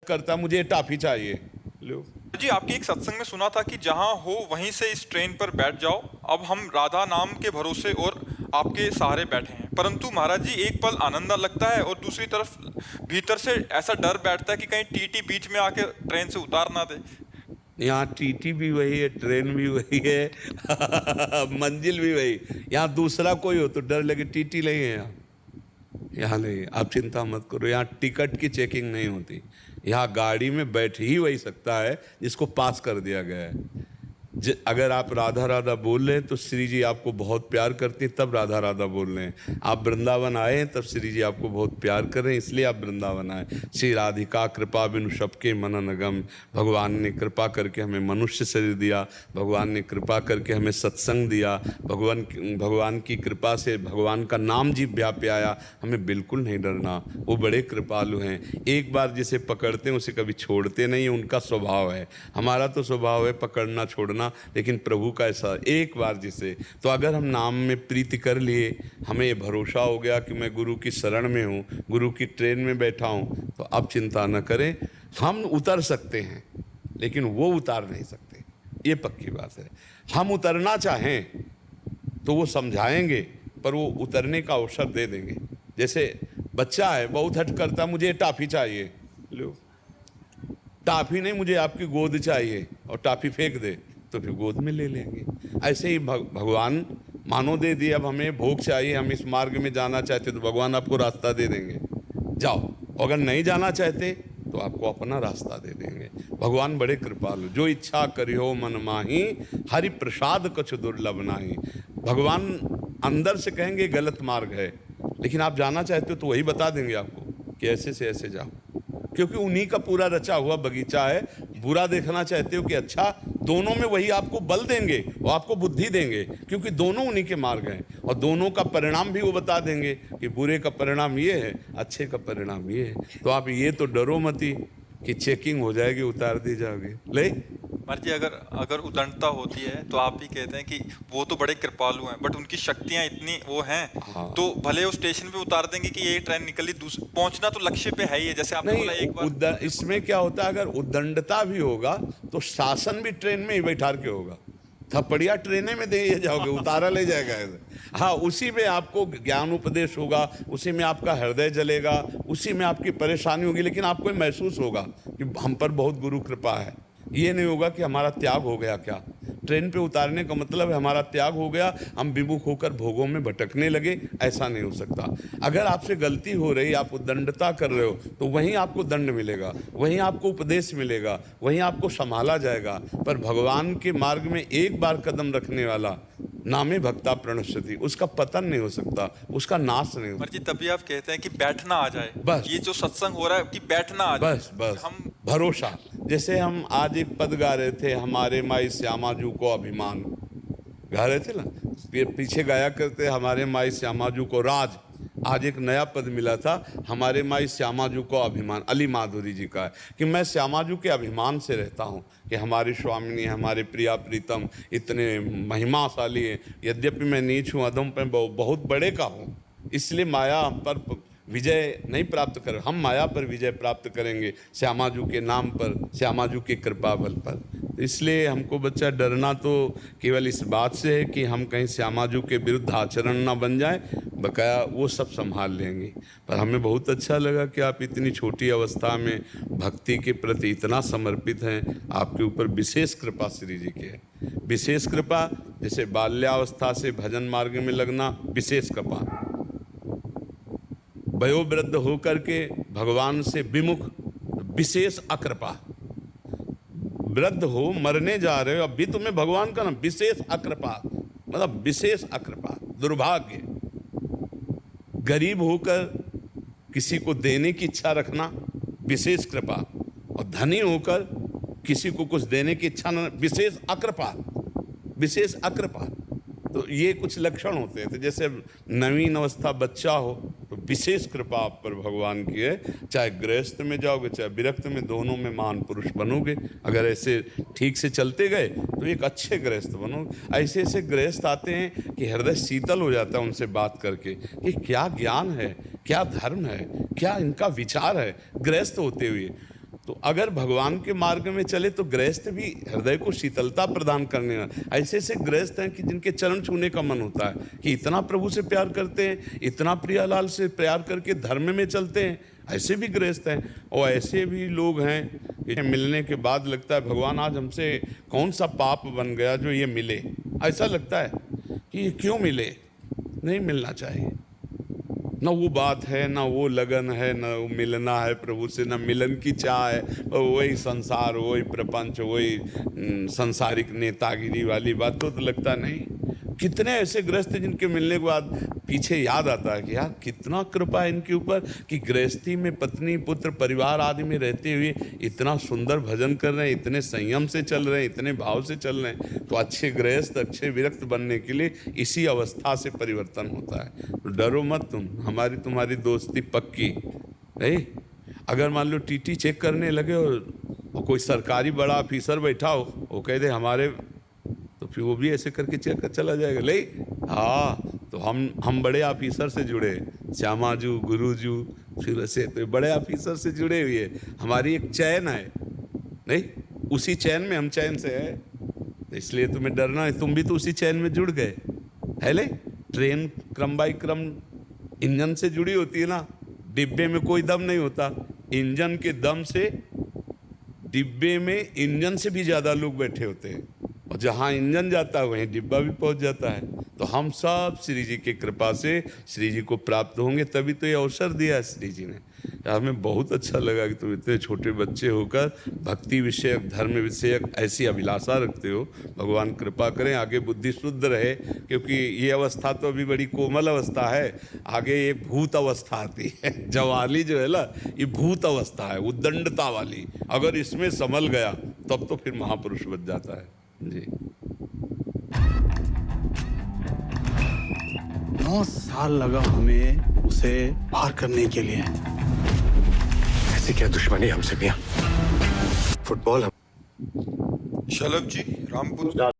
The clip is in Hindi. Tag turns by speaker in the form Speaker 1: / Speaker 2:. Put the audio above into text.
Speaker 1: करता मुझे टॉफी चाहिए। लो
Speaker 2: जी, आपकी एक सत्संग में सुना था कि जहां हो वहीं से इस ट्रेन पर बैठ जाओ। अब हम राधा नाम के भरोसे और आपके सहारे बैठे हैं। परंतु महाराज जी, एक पल आनंद लगता है और दूसरी तरफ भीतर से ऐसा डर बैठता है कि कहीं टीटी बीच में आके ट्रेन से उतार ना दे।
Speaker 1: यहाँ टीटी भी वही है, ट्रेन भी वही है मंजिल भी वही। यहाँ दूसरा कोई हो तो डर लगे, टीटी नहीं है यहाँ। यहाँ नहीं, आप चिंता मत करो, यहाँ टिकट की चेकिंग नहीं होती। यहाँ गाड़ी में बैठ ही वही सकता है जिसको पास कर दिया गया है। अगर आप राधा राधा बोल रहे हैं तो श्री जी आपको बहुत प्यार करते हैं, तब राधा राधा बोल रहे हैं। आप वृंदावन आए हैं तब श्री जी आपको बहुत प्यार कर रहे हैं, इसलिए आप वृंदावन आए। श्री राधिका कृपा बिनु सबके मनन अगम। भगवान ने कृपा करके हमें मनुष्य शरीर दिया, भगवान ने कृपा करके हमें सत्संग दिया, भगवान की कृपा से भगवान का नाम जिह्वा पे आया। हमें बिल्कुल नहीं डरना, वो बड़े कृपालु हैं। एक बार जिसे पकड़ते हैं उसे कभी छोड़ते नहीं, उनका स्वभाव है। हमारा तो स्वभाव है पकड़ना छोड़ना, लेकिन प्रभु का ऐसा एक बार जिसे, तो अगर हम नाम में प्रीति कर लिए, हमें ये भरोसा हो गया कि मैं गुरु की शरण में हूँ, गुरु की ट्रेन में बैठा हूँ, तो अब चिंता न करें। हम उतर सकते हैं लेकिन वो उतार नहीं सकते, ये पक्की बात है। हम उतरना चाहें तो वो समझाएंगे, पर वो उतरने का अवसर दे देंगे। जैसे बच्चा है, बहुत हट करता, मुझे टॉफी चाहिए। लो टॉफी नहीं, मुझे आपकी गोद चाहिए, और टॉफी फेंक दे तो फिर गोद में ले लेंगे। ऐसे ही भगवान मानो दे दिए, अब हमें भोग चाहिए, हम इस मार्ग में जाना चाहते तो भगवान आपको रास्ता दे देंगे, जाओ। अगर नहीं जाना चाहते तो आपको अपना रास्ता दे देंगे। भगवान बड़े कृपालु। जो इच्छा करियो मन माही, हरि प्रसाद कछु दुर्लभ नाही। भगवान अंदर से कहेंगे गलत मार्ग है, लेकिन आप जाना चाहते हो तो वही बता देंगे आपको कि ऐसे से ऐसे जाओ, क्योंकि उन्हीं का पूरा रचा हुआ बगीचा है। बुरा देखना चाहते हो कि अच्छा, दोनों में वही आपको बल देंगे और आपको बुद्धि देंगे, क्योंकि दोनों उन्हीं के मार्ग हैं, और दोनों का परिणाम भी वो बता देंगे कि बुरे का परिणाम ये है, अच्छे का परिणाम ये है। तो आप ये तो डरो मती कि चेकिंग हो जाएगी, उतार दी जाओगे। ले
Speaker 2: महाराज जी, अगर उदंडता होती है तो आप भी कहते हैं कि वो तो बड़े कृपालु हैं, बट उनकी शक्तियां इतनी वो हैं, तो भले वो स्टेशन पे उतार देंगे कि ये ट्रेन निकली, पहुंचना तो लक्ष्य पे है ही है। जैसे आपने बोला एक बार,
Speaker 1: इसमें क्या होता है, अगर उद्दंडता भी होगा तो शासन भी ट्रेन में ही बैठा के होगा। थपड़िया ट्रेने में दे जाओगे, उतारा ले जाएगा। हाँ, उसी में आपको ज्ञान उपदेश होगा, उसी में आपका हृदय जलेगा, उसी में आपकी परेशानी होगी, लेकिन आपको महसूस होगा कि हम पर बहुत गुरु कृपा है। ये नहीं होगा कि हमारा त्याग हो गया। क्या ट्रेन पे उतारने का मतलब है हमारा त्याग हो गया, हम विमुख होकर भोगों में भटकने लगे, ऐसा नहीं हो सकता। अगर आपसे गलती हो रही, आप उद्दंडता कर रहे हो, तो वहीं आपको दंड मिलेगा, वहीं आपको उपदेश मिलेगा, वहीं आपको संभाला जाएगा। पर भगवान के मार्ग में एक बार कदम रखने वाला, नामे भक्ता प्रणश्यति, उसका पतन नहीं हो सकता, उसका नाश नहीं हो सकता।
Speaker 2: जी, तभी आप कहते हैं कि बैठना आ जाए।
Speaker 1: बस
Speaker 2: ये जो सत्संग हो रहा है कि बैठना आ जाए,
Speaker 1: बस
Speaker 2: हम
Speaker 1: भरोसा। जैसे हम आज एक पद गा रहे थे, हमारे माई श्यामा जू को अभिमान, गा रहे थे ना, पीछे गाया करते हमारे माई श्यामा जू को राज। आज एक नया पद मिला था, हमारे माई श्यामाजू को अभिमान, अली माधुरी जी का है कि मैं श्यामाजू के अभिमान से रहता हूँ कि हमारी स्वामिनी, हमारे प्रिया प्रीतम इतने महिमाशाली हैं। यद्यपि मैं नीच हूँ, अधम पे बहुत बड़े का हूँ, इसलिए माया हम पर विजय नहीं प्राप्त कर, हम माया पर विजय प्राप्त करेंगे श्यामाजू के नाम पर, श्यामाजू के कृपा बल पर। इसलिए हमको बच्चा डरना तो केवल इस बात से है कि हम कहीं श्यामाजू के विरुद्ध आचरण ना बन जाए, बकाया वो सब संभाल लेंगे। पर हमें बहुत अच्छा लगा कि आप इतनी छोटी अवस्था में भक्ति के प्रति इतना समर्पित हैं। आपके ऊपर विशेष कृपा श्री जी की है, विशेष कृपा। जैसे बाल्यावस्था से भजन मार्ग में लगना विशेष कृपा, वयोवृद्ध होकर के भगवान से विमुख विशेष अकृपा। वृद्ध हो, मरने जा रहे हो, अब भी तुम्हें भगवान का नाम, विशेष अकृपा मतलब विशेष अकृपा, दुर्भाग्य। गरीब होकर किसी को देने की इच्छा रखना विशेष कृपा, और धनी होकर किसी को कुछ देने की इच्छा न, विशेष अकृपा, विशेष अकृपा। तो ये कुछ लक्षण होते हैं। तो जैसे नवीन अवस्था बच्चा हो तो विशेष कृपा आप पर भगवान की है। चाहे गृहस्थ में जाओगे चाहे विरक्त में, दोनों में महान पुरुष बनोगे। अगर ऐसे ठीक से चलते गए तो एक अच्छे गृहस्थ बनोगे। ऐसे ऐसे गृहस्थ आते हैं कि हृदय शीतल हो जाता है उनसे बात करके कि क्या ज्ञान है, क्या धर्म है, क्या इनका विचार है। गृहस्थ होते हुए तो अगर भगवान के मार्ग में चले तो गृहस्थ भी हृदय को शीतलता प्रदान करने वाले ऐसे ऐसे गृहस्थ हैं कि जिनके चरण छूने का मन होता है, कि इतना प्रभु से प्यार करते हैं, इतना प्रियालाल से प्यार करके धर्म में चलते हैं। ऐसे भी गृहस्थ हैं और ऐसे भी लोग हैं कि मिलने के बाद लगता है भगवान आज हमसे कौन सा पाप बन गया जो ये मिले। ऐसा लगता है कि ये क्यों मिले, नहीं मिलना चाहिए। ना वो बात है, ना वो लगन है, ना वो मिलना है प्रभु से, ना मिलन की चाह है, और वही संसार, वही प्रपंच, वही सांसारिक नेतागिरी वाली बात तो लगता नहीं। कितने ऐसे गृहस्थ जिनके मिलने के बाद पीछे याद आता है कि यार कितना कृपा है इनके ऊपर कि गृहस्थी में पत्नी पुत्र परिवार आदि में रहते हुए इतना सुंदर भजन कर रहे हैं, इतने संयम से चल रहे हैं, इतने भाव से चल रहे हैं। तो अच्छे गृहस्थ, अच्छे विरक्त बनने के लिए इसी अवस्था से परिवर्तन होता है। तो डरो मत तुम, हमारी तुम्हारी दोस्ती पक्की नहीं। अगर मान लो टीटी चेक करने लगे और कोई सरकारी बड़ा ऑफिसर बैठा हो, वो कह दे हमारे, तो फिर वो भी ऐसे करके चेक कर चला जाएगा। ले हाँ, तो हम बड़े ऑफिसर से जुड़े, श्यामाजू, गुरुजू, फिर ऐसे तो बड़े ऑफिसर से जुड़े हुए। हमारी एक चैन है, नहीं उसी चैन में हम चैन से है, इसलिए तुम्हें डरना है। तुम भी तो उसी चैन में जुड़ गए है। ले ट्रेन क्रम बाई क्रम इंजन से जुड़ी होती है ना, डिब्बे में कोई दम नहीं होता, इंजन के दम से डिब्बे में इंजन से भी ज़्यादा लोग बैठे होते हैं, और जहाँ इंजन जाता है वहीं डिब्बा भी पहुँच जाता है। तो हम सब श्री जी की कृपा से श्री जी को प्राप्त होंगे, तभी तो ये अवसर दिया है श्री जी ने। हमें बहुत अच्छा लगा कि तुम इतने छोटे बच्चे होकर भक्ति विषयक, धर्म विषयक ऐसी अभिलाषा रखते हो। भगवान कृपा करें, आगे बुद्धि शुद्ध रहे, क्योंकि ये अवस्था तो अभी बड़ी कोमल अवस्था है, आगे एक भूत अवस्था आती है। जवानी जो है ना, ये भूत अवस्था है, उद्दंडता वाली। अगर इसमें संभल गया तब तो फिर महापुरुष बन जाता है जी।
Speaker 3: 9 साल लगा हमें उसे पार करने के लिए।
Speaker 4: ऐसी क्या दुश्मनी हमसे मियां? फुटबॉल
Speaker 2: शलभ जी, रामपुर।